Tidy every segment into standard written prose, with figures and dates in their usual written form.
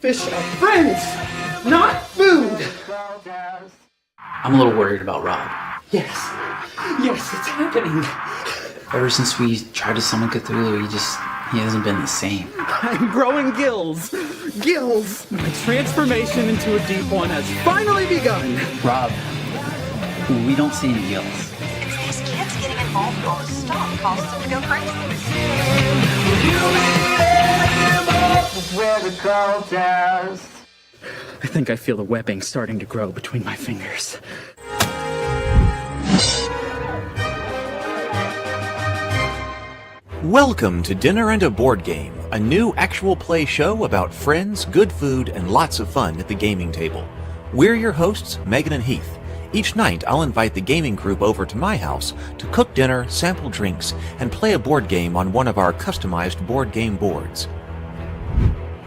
Fish are friends, not food. I'm a little worried about Rob. Yes, it's happening. Ever since we tried to summon Cthulhu, he hasn't been the same. I'm growing gills. My transformation into a deep one has finally begun. Rob, we don't see any gills. It's these kids getting involved or stuff causes them to go crazy. I think I feel the webbing starting to grow between my fingers. Welcome to Dinner and a Board Game, a new actual play show about friends, good food, and lots of fun at the gaming table. We're your hosts, Megan and Heath. Each night, I'll invite the gaming group over to my house to cook dinner, sample drinks, and play a board game on one of our customized board game boards.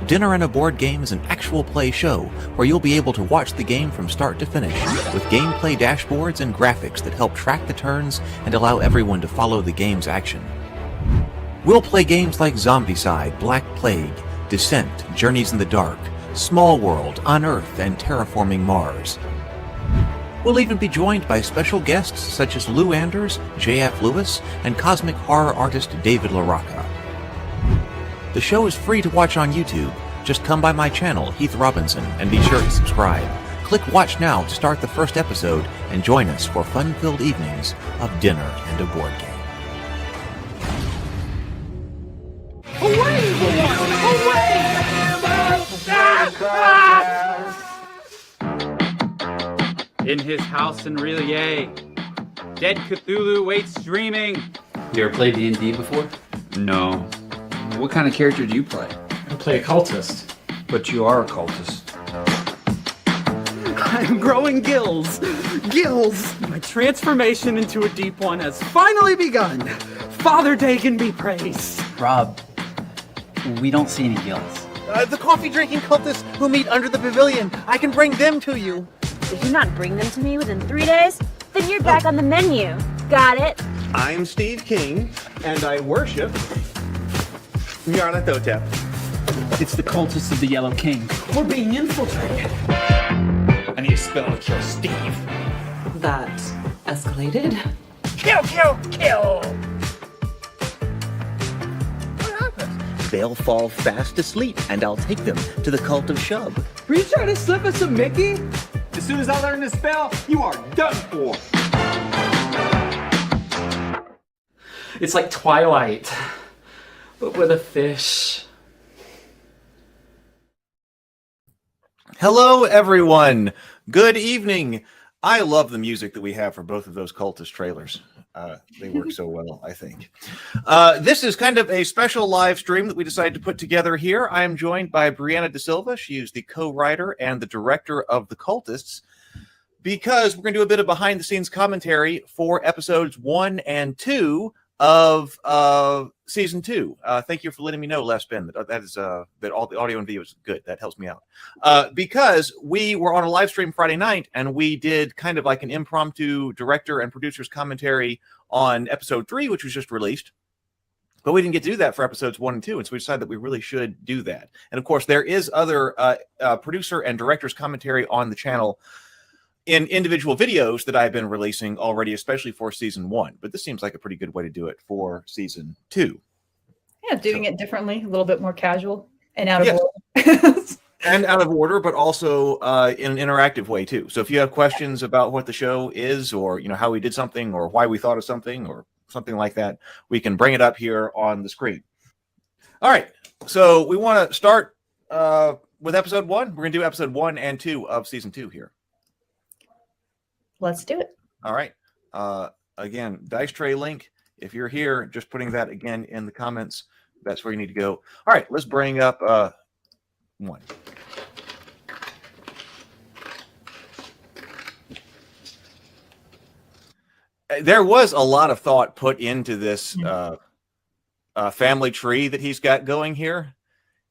Dinner and a Board Game is an actual play show where you'll be able to watch the game from start to finish with gameplay dashboards and graphics that help track the turns and allow everyone to follow the game's action. We'll play games like Zombicide, Black Plague, Descent, Journeys in the Dark, Small World, Unearth, and Terraforming Mars. We'll even be joined by special guests such as Lou Anders, J.F. Lewis, and cosmic horror artist David LaRocca. The show is free to watch on YouTube. Just come by my channel, Heath Robinson, and be sure to subscribe. Click Watch Now to start the first episode and join us for fun-filled evenings of Dinner and a Board Game. Away, In his house in Relia, Dead Cthulhu waits streaming. You ever played D&D before? No. What kind of character do you play? I play a cultist. But you are a cultist. I'm growing gills. My transformation into a deep one has finally begun. Father Dagon be praised. Rob, we don't see any gills. The coffee-drinking cultists who meet under the pavilion. I can bring them to you. Did you not bring them to me within 3 days? Then you're back on the menu. Got it? I'm Steve King, and I worship Nyarlathotep. It's the cultists of the Yellow King. We're being infiltrated. I need a spell to kill Steve. That escalated. Kill! What happens? They'll fall fast asleep, and I'll take them to the cult of Shub. Were you trying to slip us a Mickey? As soon as I learn this spell, you are done for. It's like Twilight, but with a fish. Hello, everyone. Good evening. I love the music that we have for both of those cultist trailers. They work so well, I think. This is kind of a special live stream that we decided to put together here. I am joined by Brianna de Silva. She is the co-writer and the director of The Cultists, because we're going to do a bit of behind-the-scenes commentary for episodes 1 and 2 of season 2. Thank you for letting me know, Les Ben, that all the audio and video is good. That helps me out. Because we were on a live stream Friday night, and we did kind of like an impromptu director and producer's commentary on episode 3, which was just released. But we didn't get to do that for episodes 1 and 2, and so we decided that we really should do that. And of course, there is other producer and director's commentary on the channel in individual videos that I've been releasing already, especially for season 1. But this seems like a pretty good way to do it for season 2. Yeah, doing it differently, a little bit more casual and out of order. And out of order, but also in an interactive way too. So if you have questions about what the show is, or how we did something, or why we thought of something, or something like that, we can bring it up here on the screen. All right. So we want to start with episode 1. We're going to do episode 1 and 2 of season 2 here. Let's do it. All right. Again, Dice Tray link. If you're here, just putting that again in the comments. That's where you need to go. All right. Let's bring up 1. There was a lot of thought put into this family tree that he's got going here.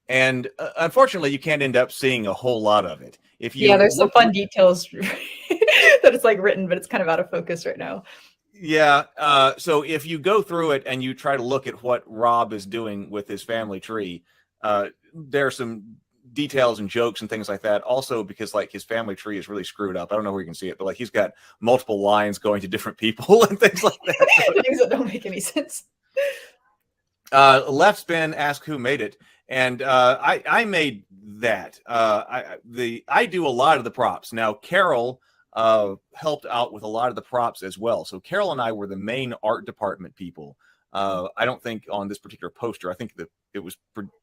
And unfortunately, you can't end up seeing a whole lot of it. There's some fun details that it's like written, but it's kind of out of focus right now. Yeah. So if you go through it and you try to look at what Rob is doing with his family tree, there's some details and jokes and things like that. Also, because like his family tree is really screwed up. I don't know where you can see it, but like he's got multiple lines going to different people and things like that. Things that don't make any sense. Left spin, ask who made it, and I made that. I do a lot of the props now. Carol helped out with a lot of the props as well. So Carol and I were the main art department people. I don't think on this particular poster, I think that it was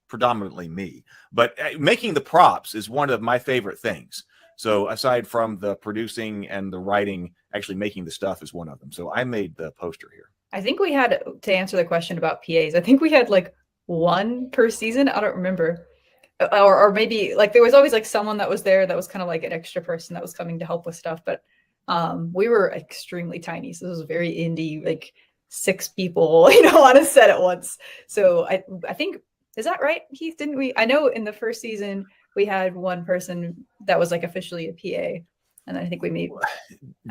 predominantly me, but making the props is one of my favorite things. So aside from the producing and the writing, actually making the stuff is one of them. So I made the poster here. I think we had, to answer the question about PAs, I think we had like one per season. I don't remember. Or maybe like there was always like someone that was there that was kind of like an extra person that was coming to help with stuff. But we were extremely tiny. So it was very indie, like 6 people, on a set at once. So I think, is that right, Heath? Didn't we? I know in the first season we had one person that was like officially a PA. And I think we made.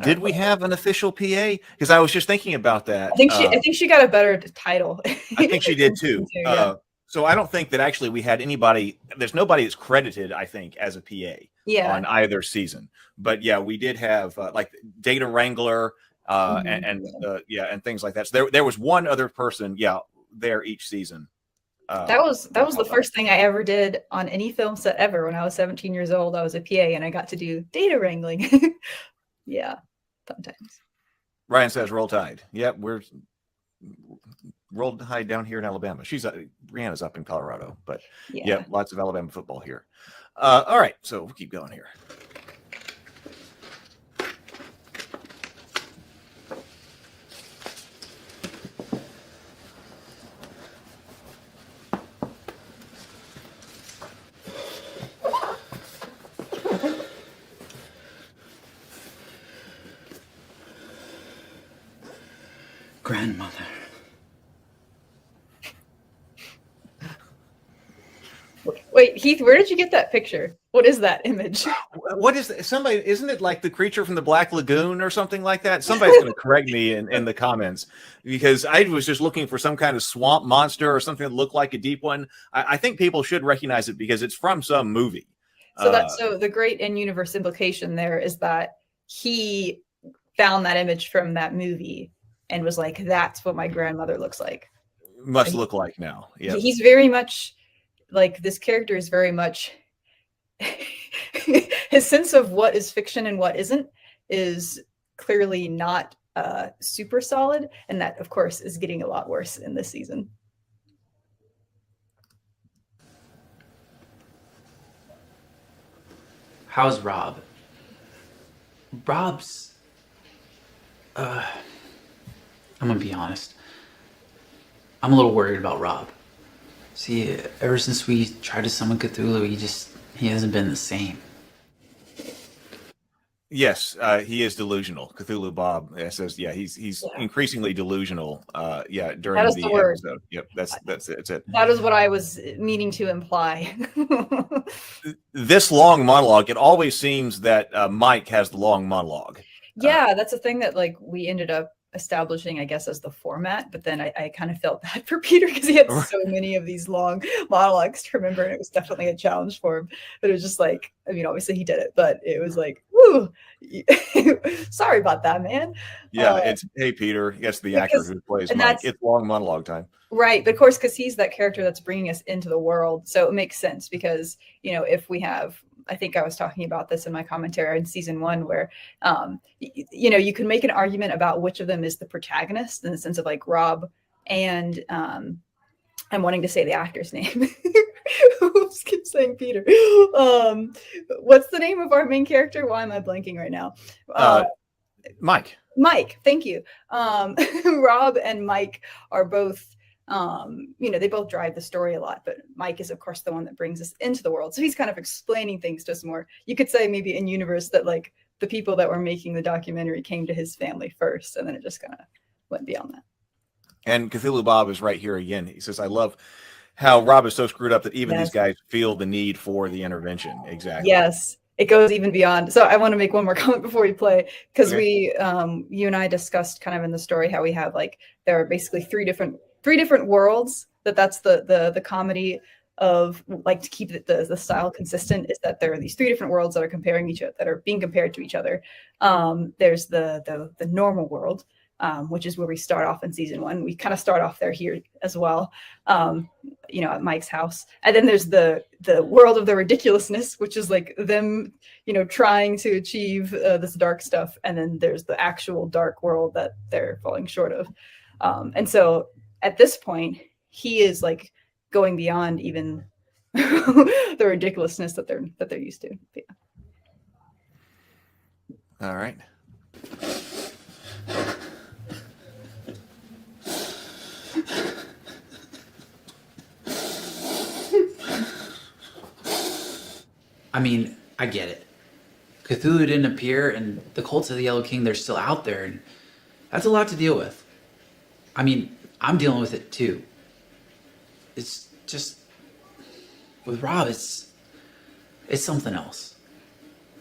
Did we have an official PA? Because I was just thinking about that. I think she got a better title. I think she did too. Yeah. So I don't think that actually we had anybody. There's nobody that's credited, I think, as a PA on either season. But yeah, we did have like data wrangler and things like that. So there was one other person, there each season. That was the first thing I ever did on any film set ever. When I was 17 years old, I was a PA and I got to do data wrangling. Yeah, fun times. Ryan says roll tide. Yep, we're roll tide down here in Alabama. Brianna's up in Colorado, but yeah, lots of Alabama football here. All right, so we'll keep going here. Grandmother. Wait, Heath, where did you get that picture? What is that image? What is that? Somebody, isn't it like the creature from the Black Lagoon or something like that? Somebody's going to correct me in the comments, because I was just looking for some kind of swamp monster or something that looked like a deep one. I think people should recognize it because it's from some movie. So the great in-universe implication there is that he found that image from that movie and was like, that's what my grandmother looks like. Must look like now. Yeah. He's very much like, this character is very much his sense of what is fiction and what isn't is clearly not super solid. And that, of course, is getting a lot worse in this season. How's Rob? Rob's... I'm gonna be honest. I'm a little worried about Rob. See, ever since we tried to summon Cthulhu, he hasn't been the same. Yes, he is delusional. Cthulhu Bob says, he's increasingly delusional. During the episode. Yep, that's it. That is what I was meaning to imply. This long monologue, it always seems that Mike has the long monologue. Yeah, that's a thing that like we ended up establishing, I guess, as the format, but then I kind of felt bad for Peter because he had so many of these long monologues to remember, and it was definitely a challenge for him. But it was just like, I mean, obviously he did it, but it was like, woo, sorry about that, man. Yeah, it's hey Peter, yes, the actor who plays Mike. It's long monologue time. Right, but of course, because he's that character that's bringing us into the world, so it makes sense because, if we have, I think I was talking about this in my commentary in season 1, where, you can make an argument about which of them is the protagonist in the sense of like Rob and I'm wanting to say the actor's name. Oops, keep saying Peter. What's the name of our main character? Why am I blanking right now? Mike. Mike, thank you. Rob and Mike are both, they both drive the story a lot, but Mike is, of course, the one that brings us into the world. So he's kind of explaining things to us more. You could say maybe in universe that like the people that were making the documentary came to his family first, and then it just kind of went beyond that. And Cthulhu Bob is right here again. He says, I love how Rob is so screwed up that even these guys feel the need for the intervention. Exactly. Yes. It goes even beyond. So I want to make one more comment before we play, because you and I discussed kind of in the story how we have like, there are basically three different worlds. That's the comedy of like to keep the style consistent is that there are these 3 different worlds that are comparing each other, that are being compared to each other. There's the normal world, which is where we start off in season 1. We kind of start off there here as well, at Mike's house. And then there's the world of the ridiculousness, which is like them, trying to achieve this dark stuff. And then there's the actual dark world that they're falling short of. And so at this point, he is like going beyond even the ridiculousness that they're used to. But yeah. All right. I mean, I get it. Cthulhu didn't appear, and the cults of the Yellow King, they're still out there, and that's a lot to deal with. I mean, I'm dealing with it too. It's just, with Rob, it's something else.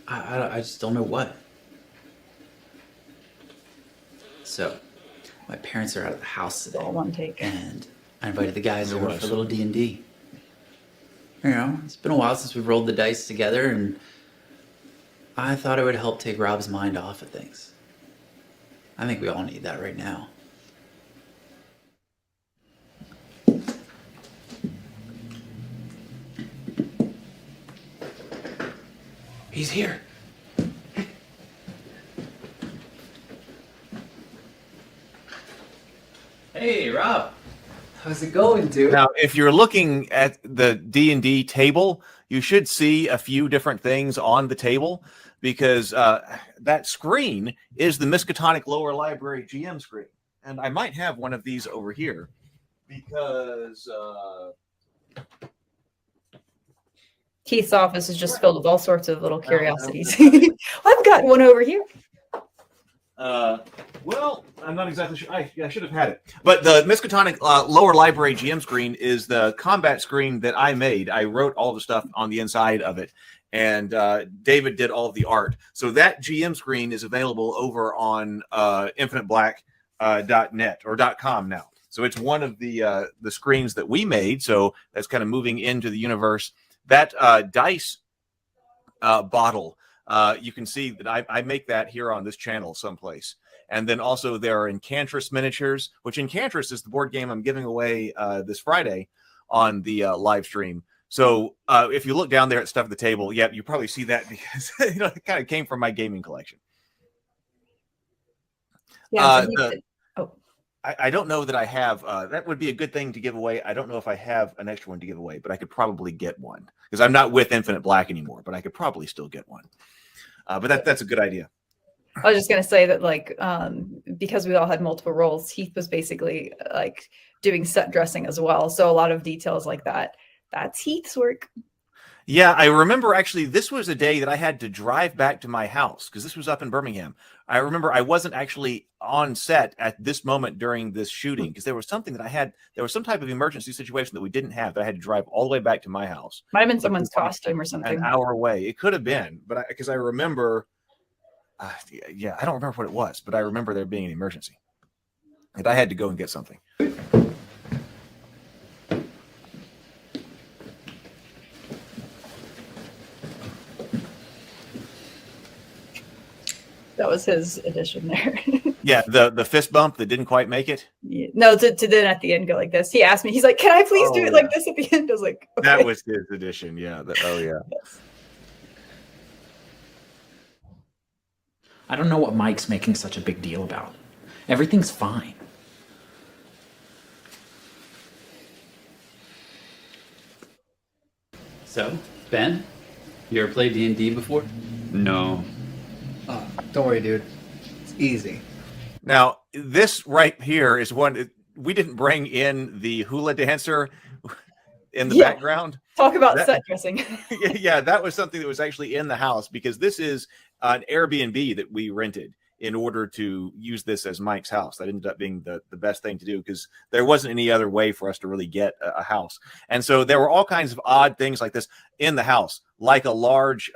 I just don't know what. So, my parents are out of the house today. All one take. And I invited the guys over for a little D&D. It's been a while since we've rolled the dice together, and I thought it would help take Rob's mind off of things. I think we all need that right now. He's here. Hey, Rob. How's it going, dude? Now, if you're looking at the D&D table, you should see a few different things on the table, because that screen is the Miskatonic Lower Library GM screen. And I might have one of these over here, because Heath's office is just filled with all sorts of little curiosities. I've got one over here. well, I'm not exactly sure. I should have had it. But the Miskatonic Lower Library GM screen is the combat screen that I made. I wrote all the stuff on the inside of it, and David did all of the art. So that GM screen is available over on infiniteblack.net or .com now. So it's one of the screens that we made. So that's kind of moving into the universe. That dice bottle, you can see that I make that here on this channel someplace. And then also there are Enchantress miniatures, which Enchantress is the board game I'm giving away this Friday on the live stream. So if you look down there at stuff at the table, yeah, you probably see that because it kind of came from my gaming collection. Yeah. I don't know that I have. That would be a good thing to give away. I don't know if I have an extra one to give away, but I could probably get one because I'm not with Infinite Black anymore. But I could probably still get one. But that's a good idea. I was just gonna say that, like, because we all had multiple roles, Heath was basically like doing set dressing as well. So a lot of details like that's Heath's work. Yeah, I remember actually this was a day that I had to drive back to my house because this was up in Birmingham. I remember I wasn't actually on set at this moment during this shooting because there was something that there was some type of emergency situation that we didn't have that I had to drive all the way back to my house. Might have been someone's costume or something. An hour away. It could have been, but because I remember, I don't remember what it was, but I remember there being an emergency. And I had to go and get something. That was his addition there. Yeah, the fist bump that didn't quite make it. Yeah. No, to then at the end go like this. He asked me, he's like, "Can I please do it like this at the end?" I was like, okay. That was his addition. Yeah. Yes. I don't know what Mike's making such a big deal about. Everything's fine. So, Ben, you ever played D&D before? No. Oh, don't worry, dude. It's easy. Now, this right here is one we didn't bring in the hula dancer in the background. Talk about set dressing. Yeah, that was something that was actually in the house because this is an Airbnb that we rented in order to use this as Mike's house. That ended up being the best thing to do because there wasn't any other way for us to really get a house. And so there were all kinds of odd things like this in the house, like a large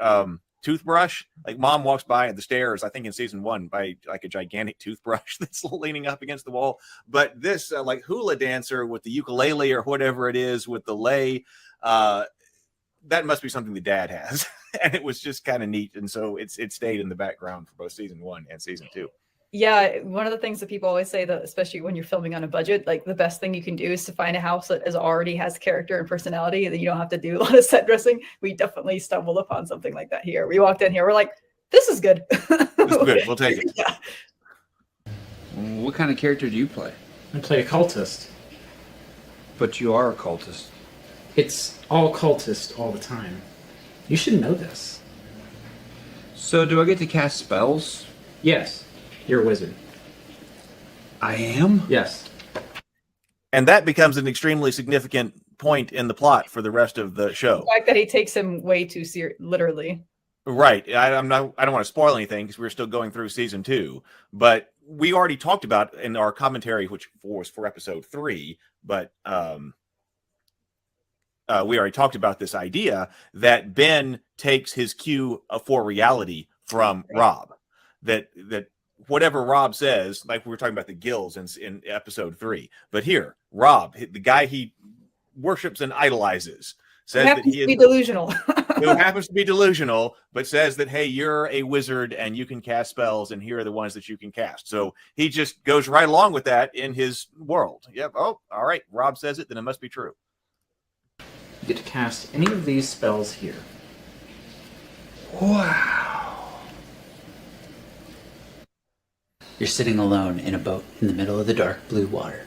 toothbrush. Like Mom walks by at the stairs, I think in season 1, by like a gigantic toothbrush that's leaning up against the wall. But this like hula dancer with the ukulele or whatever it is with the lei, that must be something the dad has. And it was just kind of neat. And so it stayed in the background for both season 1 and season 2. Yeah, one of the things that people always say, that especially when you're filming on a budget, like the best thing you can do is to find a house that already has character and personality, and then you don't have to do a lot of set dressing. We definitely stumbled upon something like that here. We walked in here, we're like, this is good. This is good. We'll take it. Yeah. What kind of character do you play? I play a cultist. But you are a cultist. It's all cultist all the time. You should know this. So do I get to cast spells? Yes, you're a wizard. I am? Yes. And that becomes an extremely significant point in the plot for the rest of the show. The fact that he takes him way too literally. Right. I don't want to spoil anything because we're still going through season 2, but we already talked about in our commentary, which was for episode 3, but we already talked about this idea that Ben takes his cue for reality from Rob. That whatever Rob says, like we were talking about the gills in episode 3, but here, Rob, the guy he worships and idolizes, says that he is delusional. Who happens to be delusional, but says that, hey, you're a wizard and you can cast spells, and here are the ones that you can cast. So he just goes right along with that in his world. Yep. Oh, all right. Rob says it, then it must be true. You get to cast any of these spells here. Wow. You're sitting alone in a boat in the middle of the dark blue water.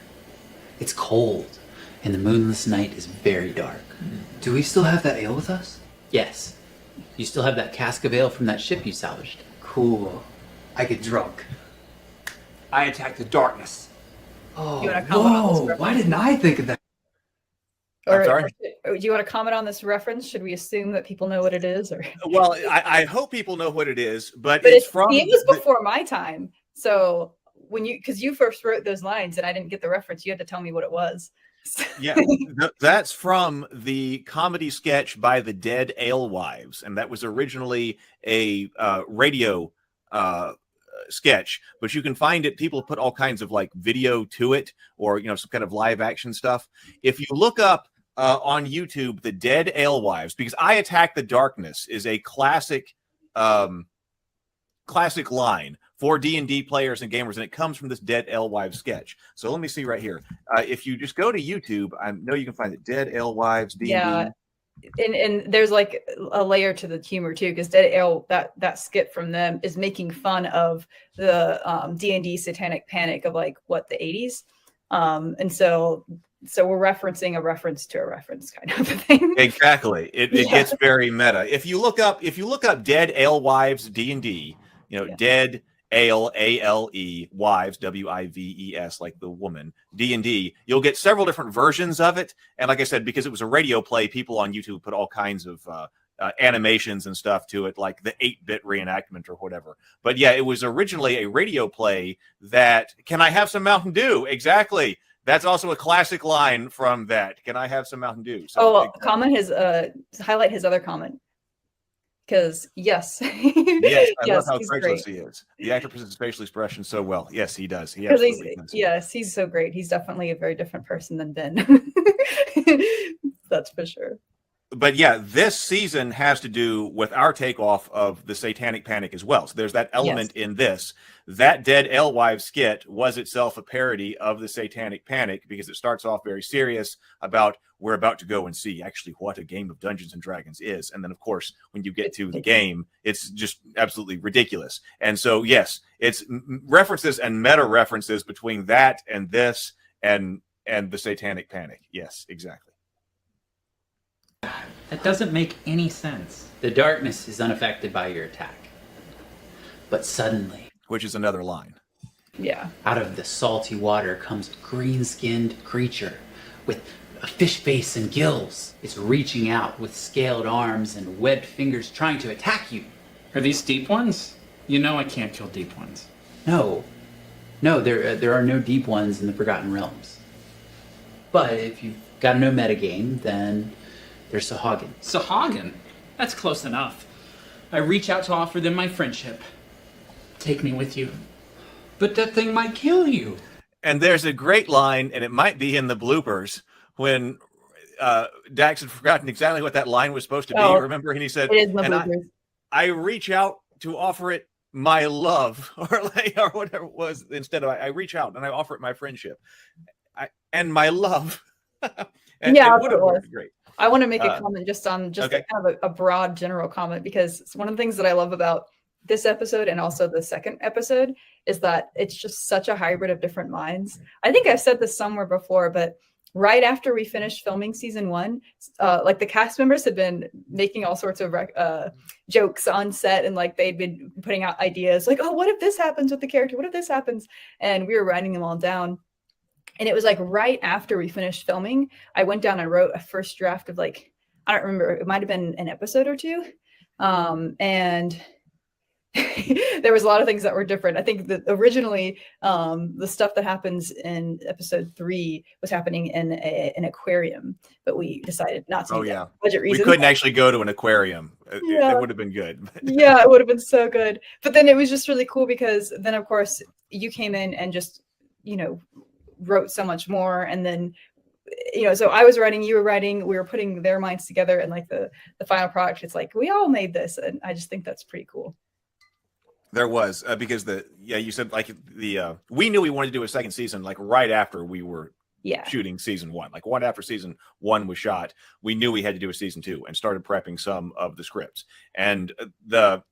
It's cold, and the moonless night is very dark. Do we still have that ale with us? Yes. You still have that cask of ale from that ship you salvaged. Cool. I get drunk. I attack the darkness. Oh, You wanna comment on this whoa! reference? Why didn't I think of that? I'm sorry? Do you want to comment on this reference? Should we assume that people know what it is? Or Well, I hope people know what it is, but But it's from... it was before my time. So because you first wrote those lines and I didn't get the reference, you had to tell me what it was. Yeah, that's from the comedy sketch by the Dead Alewives, and that was originally a radio sketch, but you can find it. People put all kinds of like video to it, or some kind of live action stuff. If you look up on YouTube, the Dead Alewives, because I Attack the Darkness is a classic line for D&D players and gamers, and it comes from this Dead Alewives sketch. So let me see right here. If you just go to YouTube, I know you can find it, Dead Alewives D&D. Yeah, and there's like a layer to the humor too, because Dead Ale, that skit from them is making fun of the D&D Satanic Panic of like the 80s, and so we're referencing a reference to a reference kind of a thing. Exactly. It gets very meta. If you look up Dead Alewives D&D, Dead Ale, A-L-E, Wives, W-I-V-E-S, like the woman, D&D, you'll get several different versions of it. And like I said, because it was a radio play, people on YouTube put all kinds of animations and stuff to it, like the 8-bit reenactment or whatever. But yeah, it was originally a radio play that, can I have some Mountain Dew? Exactly. That's also a classic line from that. Can I have some Mountain Dew? So comment his, highlight his other comment. Because yes, yes, I love how he's treacherous great. he is. The actor presents facial expression so well. Yes, he does. He 'Cause absolutely does. Yes, he's so great. He's definitely a very different person than Ben. That's for sure. But yeah, this season has to do with our takeoff of the Satanic Panic as well. So there's that element in this. That Dead Alewives skit was itself a parody of the Satanic Panic, because it starts off very serious about we're about to go and see actually what a game of Dungeons and Dragons is. And then, of course, when you get to the game, it's just absolutely ridiculous. And so, yes, it's references and meta references between that and this and the Satanic Panic. Yes, exactly. That doesn't make any sense. The darkness is unaffected by your attack. But suddenly, which is another line. Yeah. Out of the salty water comes a green-skinned creature with a fish face and gills. It's reaching out with scaled arms and webbed fingers trying to attack you. Are these deep ones? You know I can't kill deep ones. No, there are no deep ones in the Forgotten Realms. But if you've got to know metagame, then there's Sahagin. Sahagin? That's close enough. I reach out to offer them my friendship. Take me with you. But that thing might kill you. And there's a great line, and it might be in the bloopers, when Dax had forgotten exactly what that line was supposed to be. Oh, Remember, and he said, it is my and bloopers. I reach out to offer it my love, or whatever it was. Instead of I reach out and I offer it my friendship, and my love. And Yeah, it would have worked great. I want to make a comment just on okay. kind of a broad general comment, because it's one of the things that I love about this episode and also the second episode is that it's just such a hybrid of different minds. I think I've said this somewhere before, but right after we finished filming season 1, like the cast members had been making all sorts of jokes on set, and like they'd been putting out ideas like, oh, what if this happens with the character? What if this happens? And we were writing them all down. And it was like right after we finished filming, I went down and wrote a first draft of like, I don't remember, it might have been an episode or two. And there was a lot of things that were different. I think that originally the stuff that happens in episode 3 was happening in an aquarium, but we decided not to. Oh yeah, budget reasons. We couldn't actually go to an aquarium. It would have been good. Yeah, it would have been so good. But then it was just really cool because then of course you came in and just, you know, wrote so much more. And then, you know, so I was writing, you were writing, we were putting their minds together, and like the final product, it's like we all made this, and I just think that's pretty cool. There was because you said like we knew we wanted to do a second season like right after we were shooting season 1. Like one after season 1 was shot, we knew we had to do a season 2 and started prepping some of the scripts. And the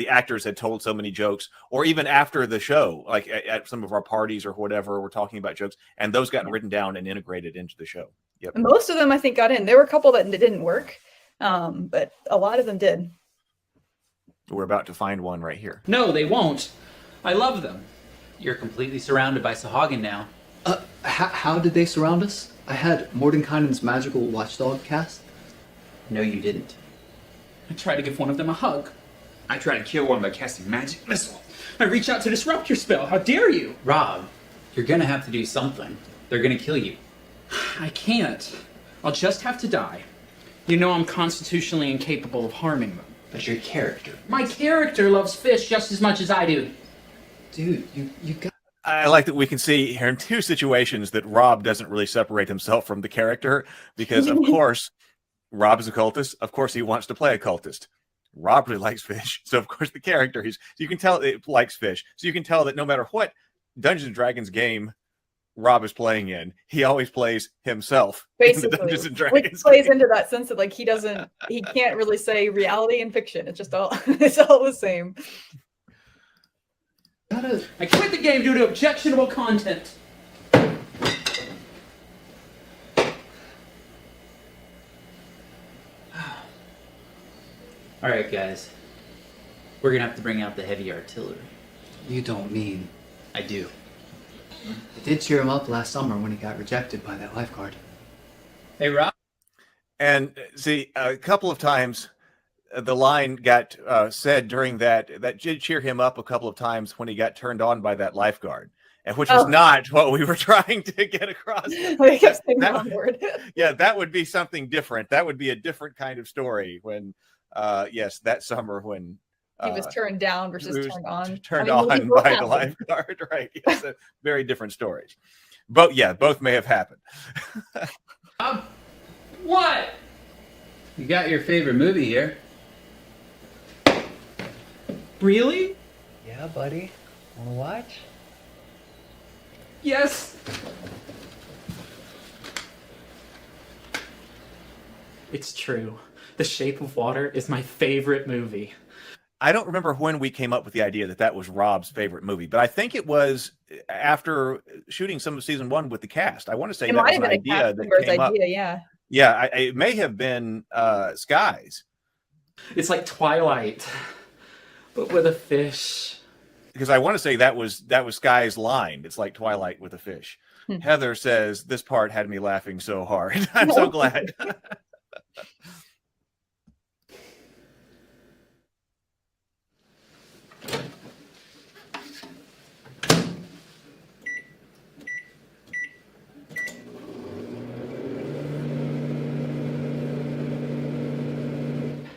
actors had told so many jokes, or even after the show, like at some of our parties or whatever, we're talking about jokes, and those got written down and integrated into the show. Yep. And most of them I think got in. There were a couple that didn't work, but a lot of them did. We're about to find one right here. No, they won't. I love them. You're completely surrounded by Sahagin now. How did they surround us? I had Mordenkainen's magical watchdog cast. No, you didn't. I tried to give one of them a hug. I try to kill one by casting magic missile. I reach out to disrupt your spell. How dare you? Rob, you're gonna have to do something. They're gonna kill you. I can't. I'll just have to die. You know I'm constitutionally incapable of harming them. But your character. My character loves fish just as much as I do. Dude, you got... I like that we can see here in 2 situations that Rob doesn't really separate himself from the character, because of course Rob is a cultist. Of course he wants to play a cultist. Rob really likes fish, so of course the character you can tell it likes fish. So you can tell that no matter what Dungeons and Dragons game Rob is playing in, he always plays himself. Basically, in the Dungeons and Dragons which plays game. into that sense that like he can't really say reality and fiction. It's just it's all the same. I quit the game due to objectionable content. All right, guys. We're gonna have to bring out the heavy artillery. You don't mean... I do. I did cheer him up last summer when he got rejected by that lifeguard. Hey, Rob. And see, a couple of times the line got said during that did cheer him up a couple of times when he got turned on by that lifeguard, and which was not what we were trying to get across. That would be something different. That would be a different kind of story when, that summer when he was turned down versus turned on. Turned on by the lifeguard, right? Yes, very different stories. But yeah, both may have happened. What? You got your favorite movie here. Really? Yeah, buddy. Wanna watch? Yes. It's true. The Shape of Water is my favorite movie. I don't remember when we came up with the idea that was Rob's favorite movie, but I think it was after shooting some of season 1 with the cast. I want to say that was an idea that came up. Yeah, it may have been Skies. It's like Twilight, but with a fish. Because I want to say that was Sky's line. It's like Twilight with a fish. Heather says, this part had me laughing so hard. I'm so glad.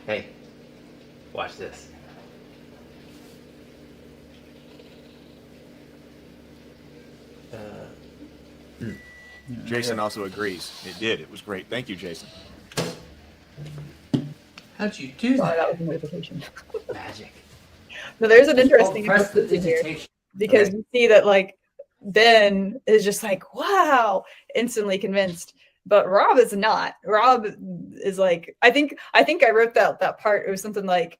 Hey, watch this. Jason also agrees. It did. It was great. Thank you, Jason. How'd you do Sorry, that? that was a notification. Magic. No, there's an interesting Press the implication here, digitation. because Okay. you see that like Ben is just like, wow, instantly convinced. But Rob is not. Rob is like, I think I wrote that part. It was something like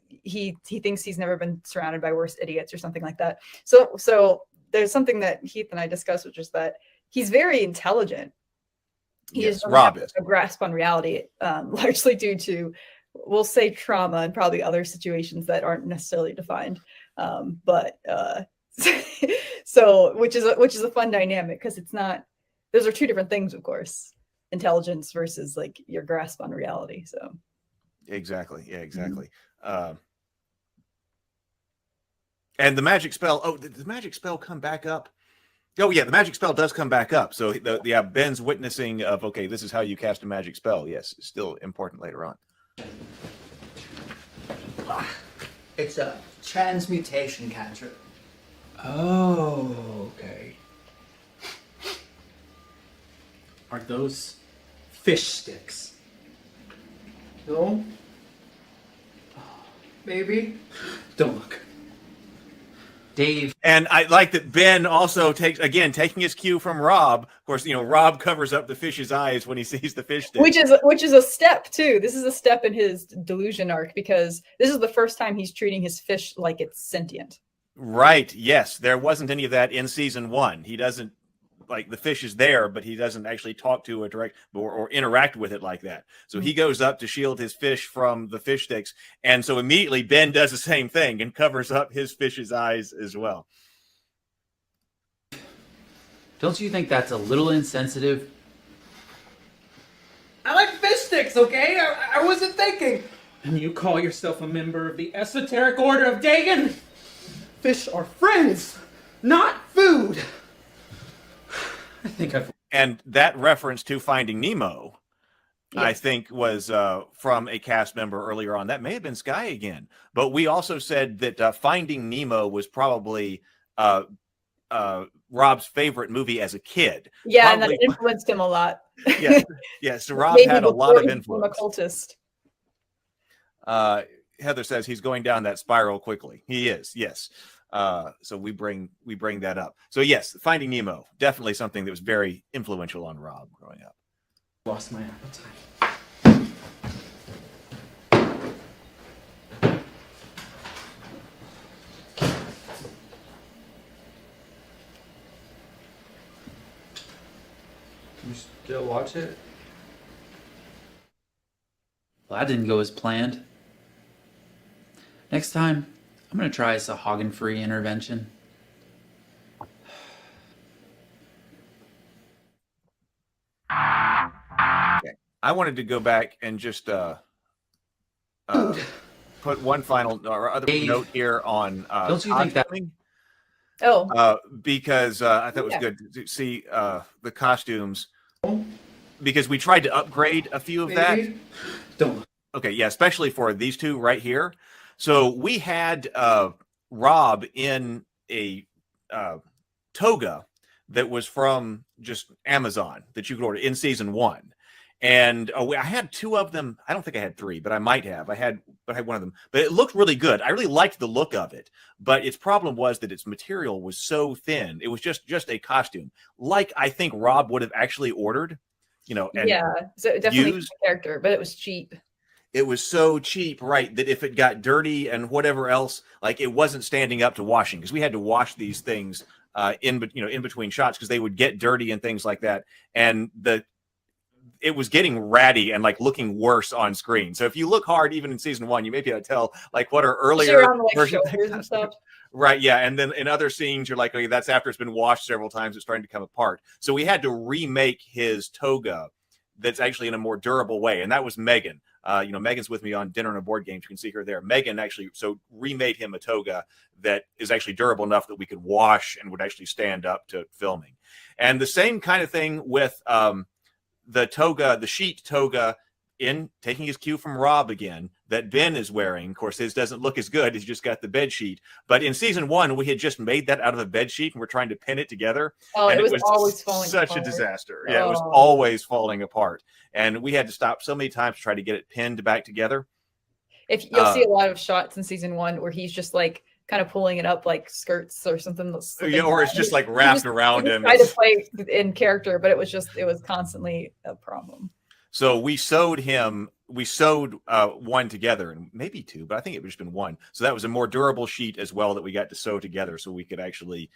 he thinks he's never been surrounded by worse idiots or something like that. So there's something that Heath and I discussed, which is that he's very intelligent. He Yes, just doesn't Rob have is. a grasp on reality, largely due to, we'll say, trauma and probably other situations that aren't necessarily defined. So which is a fun dynamic, because it's not, those are two different things, of course, intelligence versus like your grasp on reality. So Exactly. Yeah, exactly. And the magic spell. Oh, did the magic spell come back up? Oh, yeah, the magic spell does come back up. So Ben's witnessing of, okay, this is how you cast a magic spell. Yes, it's still important later on. It's a transmutation cantrip. Oh, okay. Are those fish sticks? No? Maybe? Don't look. Dave. And I like that Ben also taking his cue from Rob. Of course, Rob covers up the fish's eyes when he sees the fish stick. which is a step too. This is a step in his delusion arc, because this is the first time he's treating his fish like it's sentient. Right. Yes. There wasn't any of that in season 1. He doesn't, like, the fish is there, but he doesn't actually talk to it or interact with it like that. So he goes up to shield his fish from the fish sticks. And so immediately Ben does the same thing and covers up his fish's eyes as well. Don't you think that's a little insensitive? I like fish sticks, okay? I wasn't thinking. And you call yourself a member of the Esoteric Order of Dagon? Fish are friends, not food. I think I've... And that reference to Finding Nemo, I think, was from a cast member earlier on. That may have been Sky again. But we also said that Finding Nemo was probably Rob's favorite movie as a kid. Yeah, Probably, and that influenced him a lot. yes. So Rob Maybe had a lot of before he became influence. a cultist. Heather says he's going down that spiral quickly. He is, yes. So we bring that up. So yes, Finding Nemo, definitely something that was very influential on Rob growing up. Lost my appetite. You still watch it? Well, that didn't go as planned. Next time, I'm going to try a Sahagin-free intervention. Okay. I wanted to go back and just put one final or other Dave, note here on don't you think that... because I thought it was good to see the costumes, because we tried to upgrade a few of that. Don't. Okay, yeah, especially for these two right here. So we had Rob in a toga that was from just Amazon that you could order in season 1. And I had 2 of them. I don't think I had 3, but I might have. I had one of them. But it looked really good. I really liked the look of it. But its problem was that its material was so thin. It was just a costume, like I think Rob would have actually ordered. And so definitely used. a character, but it was cheap. It was so cheap, right, that if it got dirty and whatever else, like, it wasn't standing up to washing, because we had to wash these things in between shots, because they would get dirty and things like that. And it was getting ratty and like looking worse on screen. So if you look hard, even in season 1, you may be able to tell like what are earlier versions and stuff. Right, yeah. And then in other scenes, you're like, okay, that's after it's been washed several times. It's starting to come apart. So we had to remake his toga that's actually in a more durable way. And that was Megan. Megan's with me on Dinner and a Board Games. You can see her there. Megan actually remade him a toga that is actually durable enough that we could wash and would actually stand up to filming. And the same kind of thing with the toga, the sheet toga in taking his cue from Rob again, that Ben is wearing. Of course, his doesn't look as good. He's just got the bed sheet. But in season 1, we had just made that out of a bed sheet and we're trying to pin it together. Oh, and it was always falling such apart. a disaster. Yeah, it was always falling apart. And we had to stop so many times to try to get it pinned back together. If you'll see a lot of shots in season 1 where he's just like kind of pulling it up like skirts or something. Yeah, or it's just like wrapped around him. Tried to play in character, but it was constantly a problem. So we sewed one together, and maybe two, but I think it would just been one. So that was a more durable sheet as well that we got to sew together, so we could actually,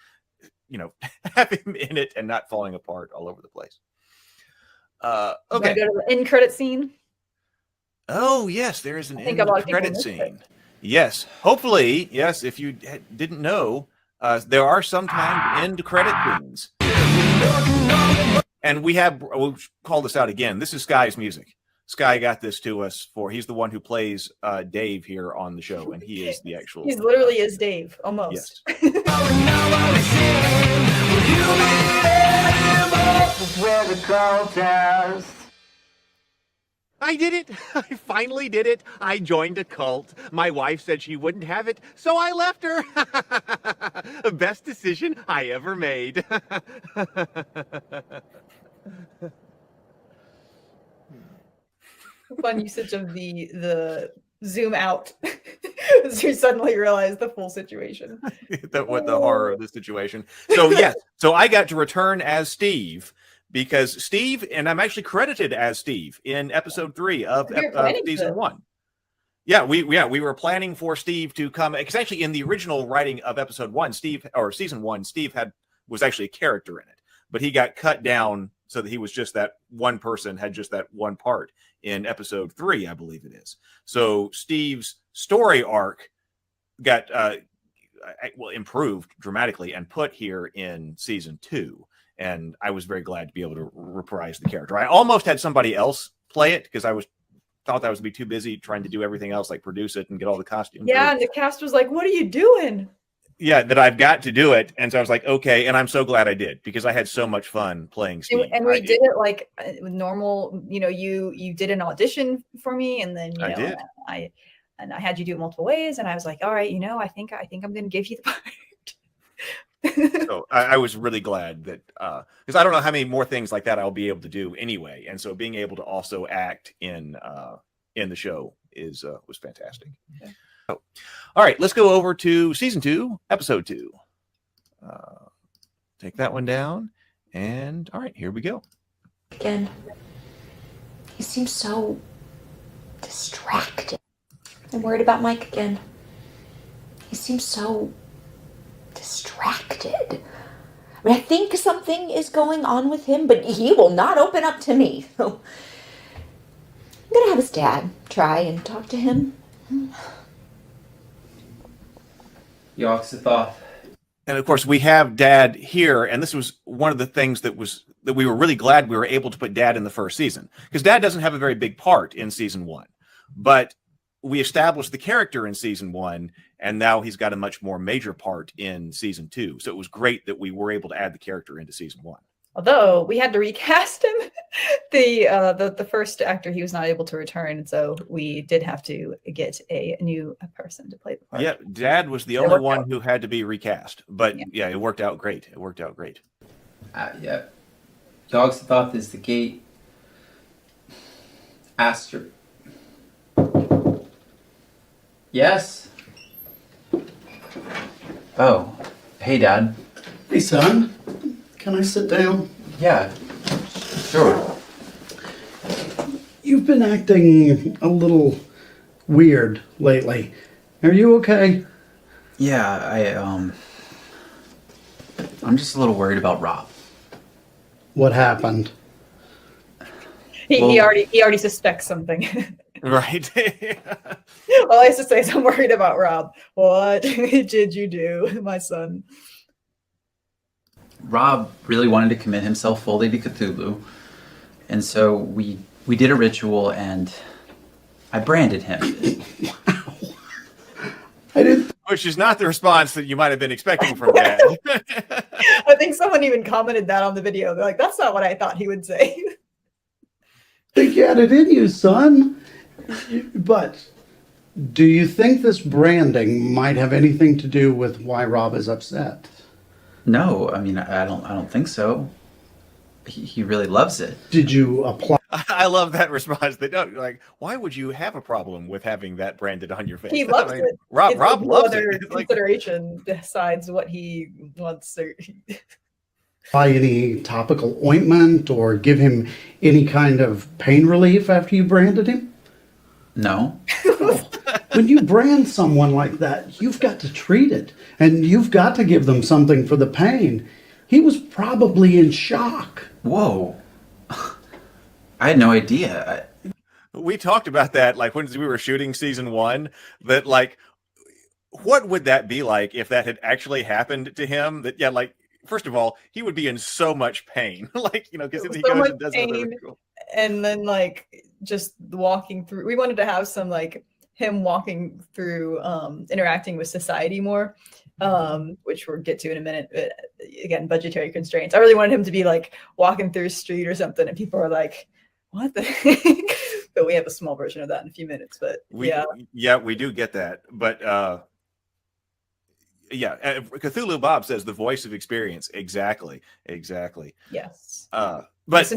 have him in it and not falling apart all over the place. Okay. Go to the end credit scene. Oh yes, there is an end credit scene. It. Yes, hopefully, yes. If you didn't know, there are sometimes end credit scenes. And we'll call this out again. This is Sky's music. Sky got this to us he's the one who plays Dave here on the show, and he is the actual. He's literally is Dave, almost. Yes. I did it. I finally did it. I joined a cult. My wife said she wouldn't have it, so I left her. Best decision I ever made. Fun usage of the zoom out as you suddenly realize the full situation. What the horror of the situation. So yes, so I got to return as Steve because Steve, and I'm actually credited as Steve in episode 3 of season 1. Yeah, we were planning for Steve to come because actually in the original writing of episode 1, season 1, Steve was actually a character in it, but he got cut down so that he was just that one person, had just that one part in episode 3, I believe it is. So Steve's story arc got improved dramatically and put here in season 2. And I was very glad to be able to reprise the character. I almost had somebody else play it because thought that was be too busy trying to do everything else, like produce it and get all the costumes. Yeah, and the cast was like, "What are you doing?" Yeah, that I've got to do it, and so I was like, "Okay," and I'm so glad I did because I had so much fun playing Steve. And we did it like normal. You did an audition for me, and then I did. I had you do it multiple ways, and I was like, "All right, I think I'm going to give you the part." So I was really glad that because I don't know how many more things like that I'll be able to do anyway, and so being able to also act in the show was fantastic. Yeah. So, all right, let's go over to season 2, episode 2. Take that one down, and all right, here we go. Again, he seems so distracted. I'm worried about Mike again. He seems so distracted. I mean, I think something is going on with him, but he will not open up to me. So I'm gonna have his dad try and talk to him. Yoxathoth. And of course, we have Dad here, and this was one of the things that we were really glad we were able to put Dad in the first season because Dad doesn't have a very big part in season 1, but we established the character in season 1, and now he's got a much more major part in season 2. So it was great that we were able to add the character into season 1. Although we had to recast him, the first actor, he was not able to return, so we did have to get a new person to play the part. Yeah, Dad was the only one who had to be recast, but yeah, it worked out great. It worked out great. Yeah, Yoxathoth is the gate. Aster. Yes. Oh, hey, Dad. Hey, son. Can I sit down? Yeah, sure. You've been acting a little weird lately. Are you okay? Yeah, I'm just a little worried about Rob. What happened? He already suspects something. Right. All I have to say is I'm worried about Rob. What did you do, my son? Rob really wanted to commit himself fully to Cthulhu, and so we did a ritual, and I branded him. Wow. I didn't. Which is not the response that you might have been expecting from Dad. I think someone even commented that on the video. They're like, "That's not what I thought he would say." think you had it in you, son. But do you think this branding might have anything to do with why Rob is upset? No, I mean, I don't think so. He really loves it. Did you apply? I love that response. They don't like. Why would you have a problem with having that branded on your face? He loves it. Rob It's loves no it. other It's like, consideration decides what he wants. Buy any topical ointment or give him any kind of pain relief after you branded him? No. When you brand someone like that, you've got to treat it, and you've got to give them something for the pain. He was probably in shock. Whoa. I had no idea. we talked about that, like when we were shooting season 1, that like, what would that be like if that had actually happened to him? That, yeah, like, first of all, he would be in so much pain, like, you know, because he goes and does another ritual. And then like just walking through, we wanted to have some like him walking through, interacting with society more, which we'll get to in a minute. But again, budgetary constraints. I really wanted him to be like walking through a street or something, and people are like, "What the?" Heck? But we have a small version of that in a few minutes. But yeah, we do get that. But yeah, Cthulhu Bob says the voice of experience. Exactly. Yes. But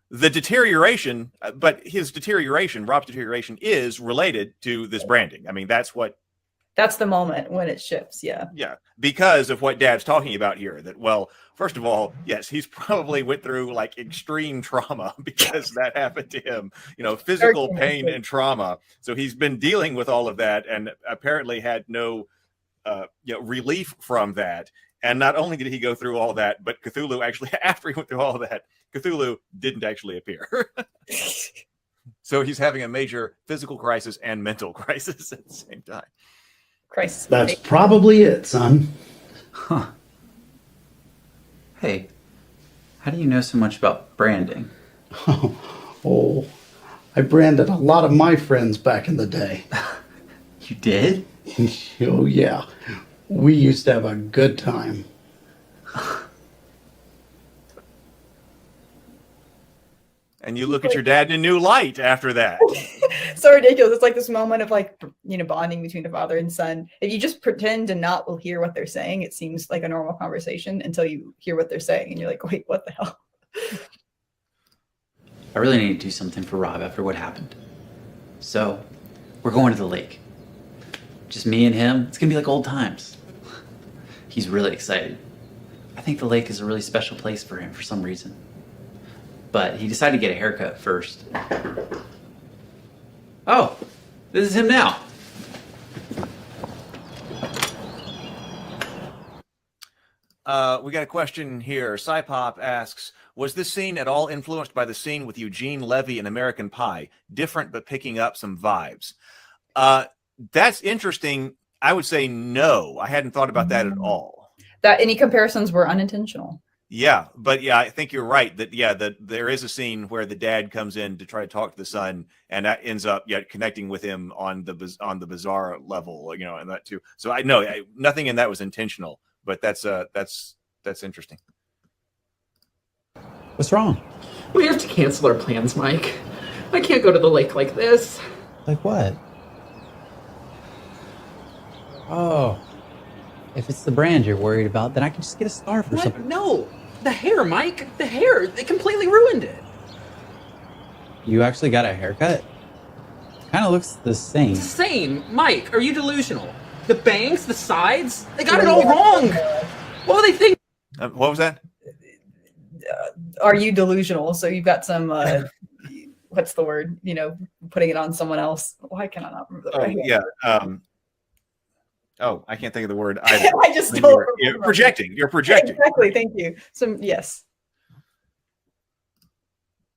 the deterioration, but his deterioration, Rob's deterioration, is related to this branding. I mean, that's the moment when it shifts. Yeah, because of what Dad's talking about here. That, well, first of all, yes, he's probably went through like extreme trauma because that happened to him. You know, physical pain and trauma. So he's been dealing with all of that, and apparently had no relief from that. And not only did he go through all that, but Cthulhu actually, after he went through all that, Cthulhu didn't actually appear. So he's having a major physical crisis and mental crisis at the same time. Crisis. That's probably it, son. Huh. Hey, how do you know so much about branding? Oh, I branded a lot of my friends back in the day. You did? Oh, yeah. We used to have a good time. And you look at your dad in a new light after that. So ridiculous. It's like this moment of like, you know, bonding between a father and son. If you just pretend to not will hear what they're saying, it seems like a normal conversation until you hear what they're saying and you're like, wait, what the hell? I really need to do something for Rob after what happened. So, we're going to the lake. Just me and him. It's gonna be like old times. He's really excited. I think the lake is a really special place for him for some reason. But he decided to get a haircut first. Oh, this is him now. We got a question here. Cypop asks, was this scene at all influenced by the scene with Eugene Levy in American Pie? Different, but picking up some vibes. That's interesting. I would say no. I hadn't thought about that at all. That any comparisons were unintentional. Yeah, but yeah, I think you're right that there is a scene where the dad comes in to try to talk to the son, and that ends up connecting with him on the bizarre level, you know, and that too. So I know nothing in that was intentional, but that's interesting. What's wrong? We have to cancel our plans, Mike. I can't go to the lake like this. Like what? Oh, if it's the brand you're worried about, then I can just get a scarf or something. No, the hair, Mike. The hair. They completely ruined it. You actually got a haircut? Kind of looks the same. Same, Mike. Are you delusional? The bangs, the sides, they got it all wrong. What were they thinking? What was that? Are you delusional? So you've got some, what's the word? You know, putting it on someone else. Why can I not remember that? I can't think of the word either. I just don't you're projecting. You're projecting. Exactly. Thank you. Yes.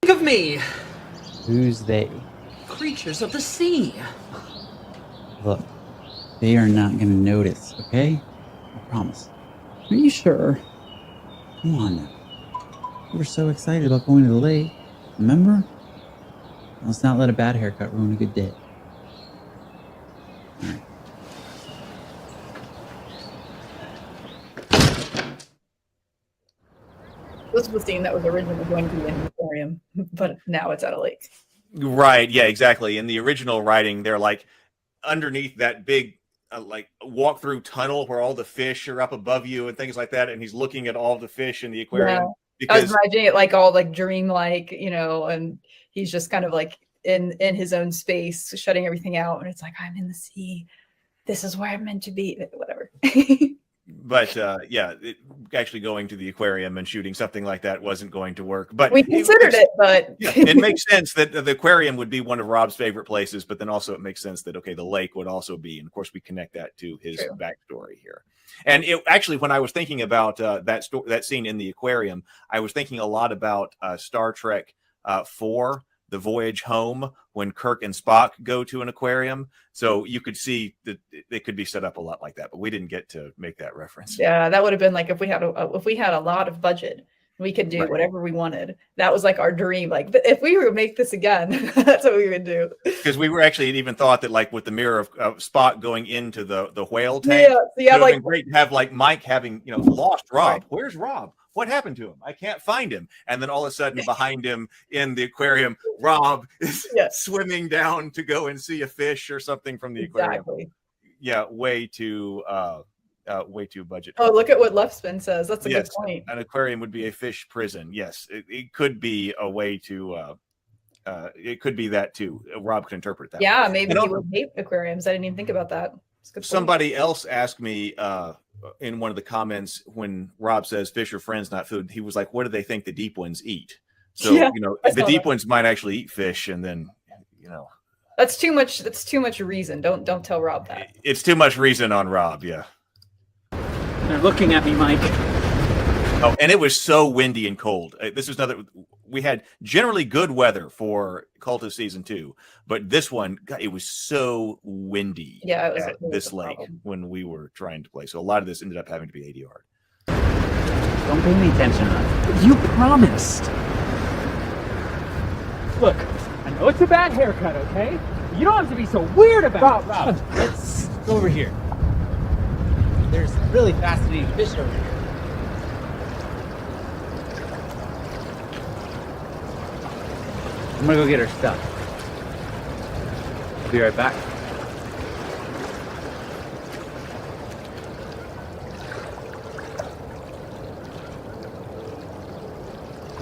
Think of me. Who's they? Creatures of the sea. Look, they are not going to notice, okay? I promise. Are you sure? Come on now. You were so excited about going to the lake. Remember? Let's not let a bad haircut ruin a good day. All right. This was the scene that was originally going to be in the film. aquarium, but now it's at a lake. Right. Yeah, exactly. In the original writing, they're like underneath that big like walk through tunnel where all the fish are up above you and things like that. And he's looking at all the fish in the aquarium. Yeah. I was imagining it like all like dreamlike, and he's just kind of like in his own space, shutting everything out. And it's like, I'm in the sea. This is where I'm meant to be. Whatever. But actually going to the aquarium and shooting something like that wasn't going to work. But we considered it, but it makes sense that the aquarium would be one of Rob's favorite places. But then also it makes sense that, okay, the lake would also be. And of course, we connect that to his backstory here. And it actually, when I was thinking about that scene in the aquarium, I was thinking a lot about Star Trek 4. The Voyage Home, when Kirk and Spock go to an aquarium. So you could see that they could be set up a lot like that, but we didn't get to make that reference. Yeah, that would have been like if we had a lot of budget, we could do whatever we wanted. That was like our dream. Like if we were to make this again, that's what we would do. Because we were actually even thought that like with the mirror of Spock going into the whale tank, yeah, it would have been great to have like Mike having lost Rob. Where's Rob? What happened to him? I can't find him. And then all of a sudden behind him in the aquarium, Rob is swimming down to go and see a fish or something from the aquarium. Yeah, way too budget. Oh, look at what Leftspin says. That's a good point. An aquarium would be a fish prison. Yes, it could be a way to it could be that too. Rob could interpret that. Yeah, maybe he would hate aquariums. I didn't even think about that. Somebody else asked me in one of the comments when Rob says fish are friends, not food, he was like, what do they think the deep ones eat? So, the deep ones might actually eat fish, and then, That's too much reason. Don't tell Rob that. It's too much reason on Rob, yeah. They're looking at me, Mike. Oh, and it was so windy and cold. This was we had generally good weather for Cultists season 2, but this one, God, it was so windy at this lake when we were trying to play. So a lot of this ended up having to be ADR. Don't pay any attention to that. You promised. Look, I know it's a bad haircut, okay? You don't have to be so weird about it. Rob, let's go over here. There's really fascinating fish over here. I'm gonna go get her stuff. I'll be right back.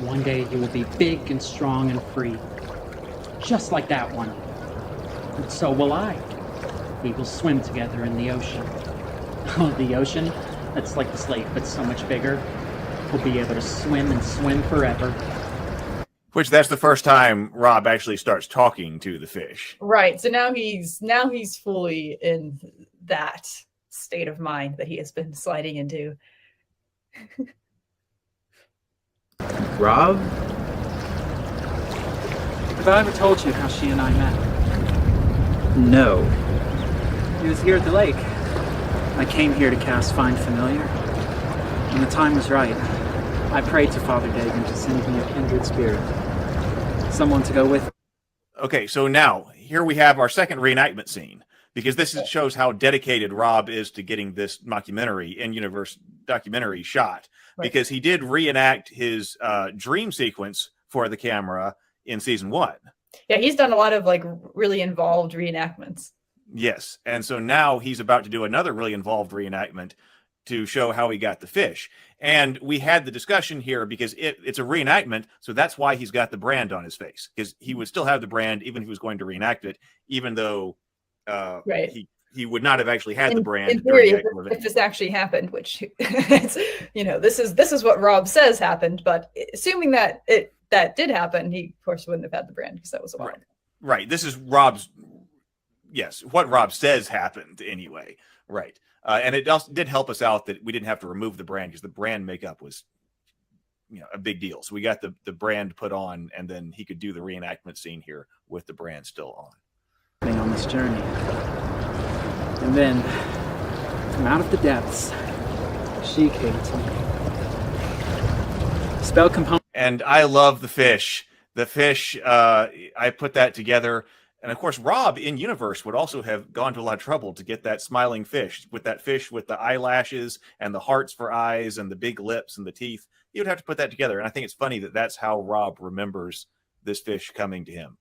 One day you will be big and strong and free. Just like that one. And so will I. We will swim together in the ocean. Oh, the ocean? That's like this lake, but so much bigger. We'll be able to swim and swim forever. Which that's the first time Rob actually starts talking to the fish. Right. So now he's fully in that state of mind that he has been sliding into. Rob? Have I ever told you how she and I met? No. He was here at the lake. I came here to cast Find Familiar. When the time was right, I prayed to Father Dagon to send me a kindred spirit. Someone to go with. Okay, so now here we have our second reenactment scene, because this shows how dedicated Rob is to getting this mockumentary, in-universe documentary shot, because he did reenact his dream sequence for the camera in season 1. Yeah, he's done a lot of like really involved reenactments. Yes, and so now he's about to do another really involved reenactment to show how he got the fish. And we had the discussion here because it's a reenactment, so that's why he's got the brand on his face, because he would still have the brand even if he was going to reenact it, even though he would not have actually had the brand. In theory, if this actually happened, which it's, this is what Rob says happened, but assuming that that did happen, he of course wouldn't have had the brand because that was a while ago. Right. This is Rob's. Yes, what Rob says happened anyway. Right. And it also did help us out that we didn't have to remove the brand, because the brand makeup was, a big deal. So we got the brand put on, and then he could do the reenactment scene here with the brand still on. On this journey. And then, from out of the depths, she came to me. Spell component. And I love the fish. The fish, I put that together. And of course, Rob in universe would also have gone to a lot of trouble to get that smiling fish with the eyelashes and the hearts for eyes and the big lips and the teeth. he would have to put that together. And I think it's funny that that's how Rob remembers this fish coming to him.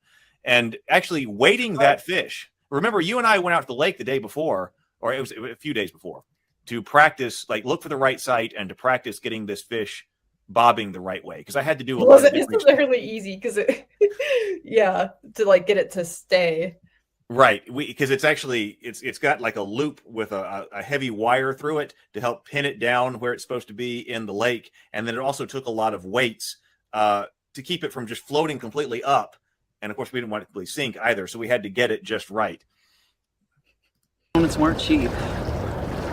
And actually weighting that fish. Remember, you and I went out to the lake the day before, or it was a few days before, to practice, like look for the right site and to practice getting this fish bobbing the right way. Because I had to do a lot of It wasn't necessarily easy because yeah, to like get it to stay. Right, because it's actually it's got like a loop with a heavy wire through it to help pin it down where it's supposed to be in the lake, and then it also took a lot of weights to keep it from just floating completely up. And of course, we didn't want it to completely sink either, so we had to get it just right. Components weren't cheap.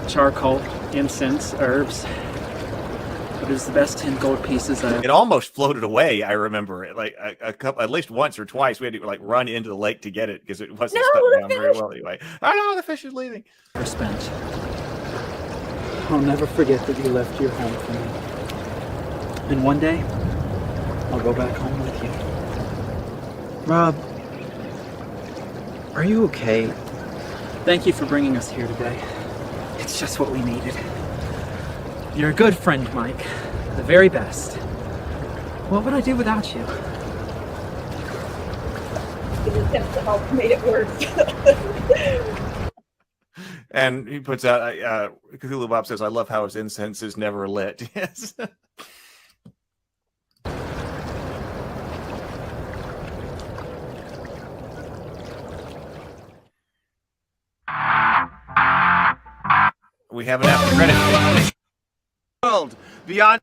Charcoal, incense, herbs. But it was the best 10 gold pieces I... It almost floated away, I remember. Like a couple, at least once or twice, we had to like run into the lake to get it because it wasn't stuck down very well anyway. I know, the fish is leaving. Spent. I'll never forget that you left your home for me. And one day, I'll go back home with you. Rob, are you okay? Thank you for bringing us here today. It's just what we needed. You're a good friend, Mike. The very best. What would I do without you? The attempt to help made it worse. And he puts out, Cthulhu Bob says, I love how his incense is never lit. Yes. We have an after credit. World beyond.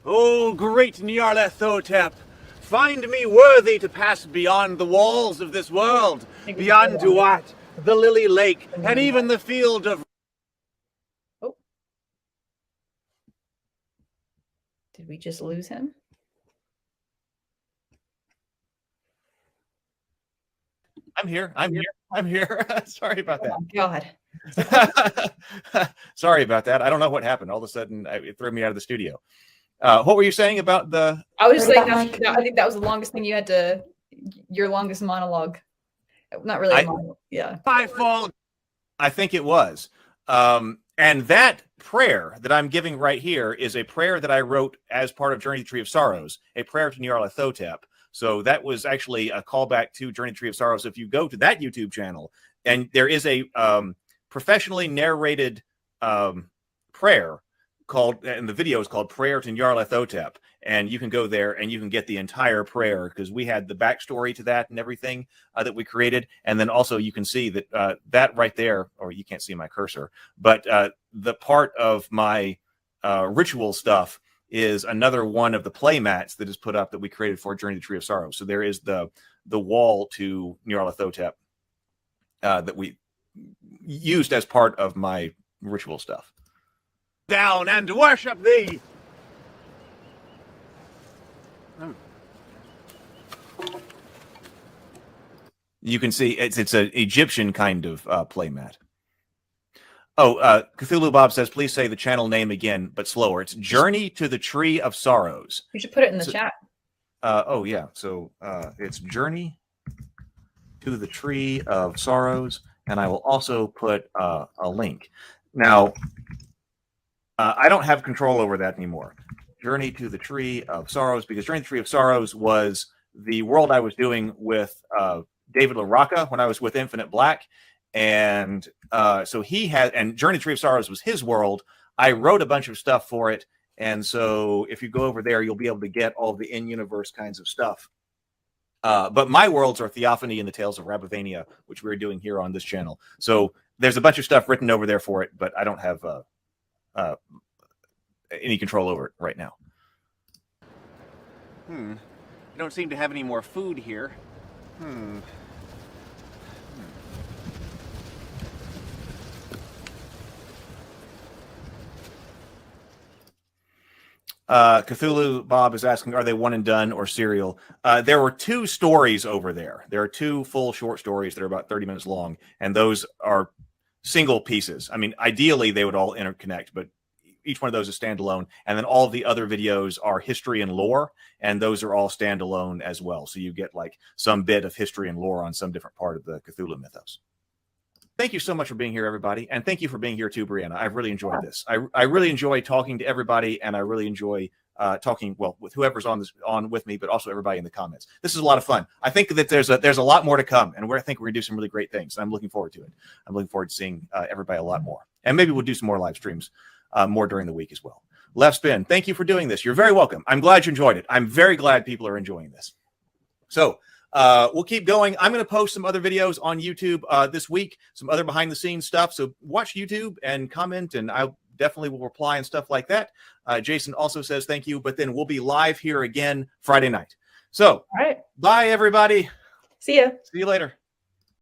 Oh, great Nyarlathotep, find me worthy to pass beyond the walls of this world, beyond Duat, the Lily Lake, and even the field of... Oh. Did we just lose him? I'm here. I'm here. I'm here. Sorry about that. Oh God. Sorry about that. I don't know what happened. All of a sudden, it threw me out of the studio. What were you saying about the... I was saying, I think that was the longest thing you had to... Your longest monologue. Not really a monologue. Yeah. I think it was. And that prayer that I'm giving right here is a prayer that I wrote as part of Journey to the Tree of Sorrows, a prayer to Nyarlathotep. So that was actually a callback to Journey to the Tree of Sorrows. So if you go to that YouTube channel, and there is a professionally narrated prayer called, and the video is called Prayer to Nyarlathotep. And you can go there and you can get the entire prayer because we had the backstory to that and everything that we created. And then also you can see that that right there, or you can't see my cursor, but the part of my ritual stuff is another one of the play mats that is put up that we created for Journey to the Tree of Sorrow. So there is the wall to Nyarlathotep that we used as part of my ritual stuff. Down and worship thee! You can see it's an Egyptian kind of play mat. Oh, Cthulhu Bob says, please say the channel name again, but slower. It's Journey to the Tree of Sorrows. You should put it in the chat. Oh, yeah. So it's Journey to the Tree of Sorrows, and I will also put a link. Now, I don't have control over that anymore. Journey to the Tree of Sorrows, because Journey to the Tree of Sorrows was the world I was doing with David LaRocca when I was with Infinite Black. And so he had, and Journey to the Tree of Sorrows was his world. I wrote a bunch of stuff for it. And so if you go over there, you'll be able to get all the in-universe kinds of stuff. But my worlds are Theophany and the Tales of Rabavania, which we're doing here on this channel. So there's a bunch of stuff written over there for it, but I don't have any control over it right now. I don't seem to have any more food here. Cthulhu Bob is asking, are they one and done or serial? There were 2 stories over there. There are 2 full short stories that are about 30 minutes long, and those are single pieces. I mean, ideally they would all interconnect, but each one of those is standalone. And then all of the other videos are history and lore, and those are all standalone as well. So you get like some bit of history and lore on some different part of the Cthulhu mythos. thank you so much for being here, everybody. And thank you for being here too, Brianna. I've really enjoyed this. I really enjoy talking to everybody, and I really enjoy talking, well, with whoever's on with me, but also everybody in the comments. This is a lot of fun. I think that there's a lot more to come, and I think we're gonna do some really great things. I'm looking forward to it. I'm looking forward to seeing everybody a lot more, and maybe we'll do some more live streams more during the week as well. Left Spin, thank you for doing this. You're very welcome. I'm glad you enjoyed it. I'm very glad people are enjoying this. So we'll keep going. I'm going to post some other videos on YouTube this week, some other behind the scenes stuff. So watch YouTube and comment, and I definitely will reply and stuff like that. Jason also says thank you, but then we'll be live here again Friday night. So, all right. Bye, everybody. See ya. See you later.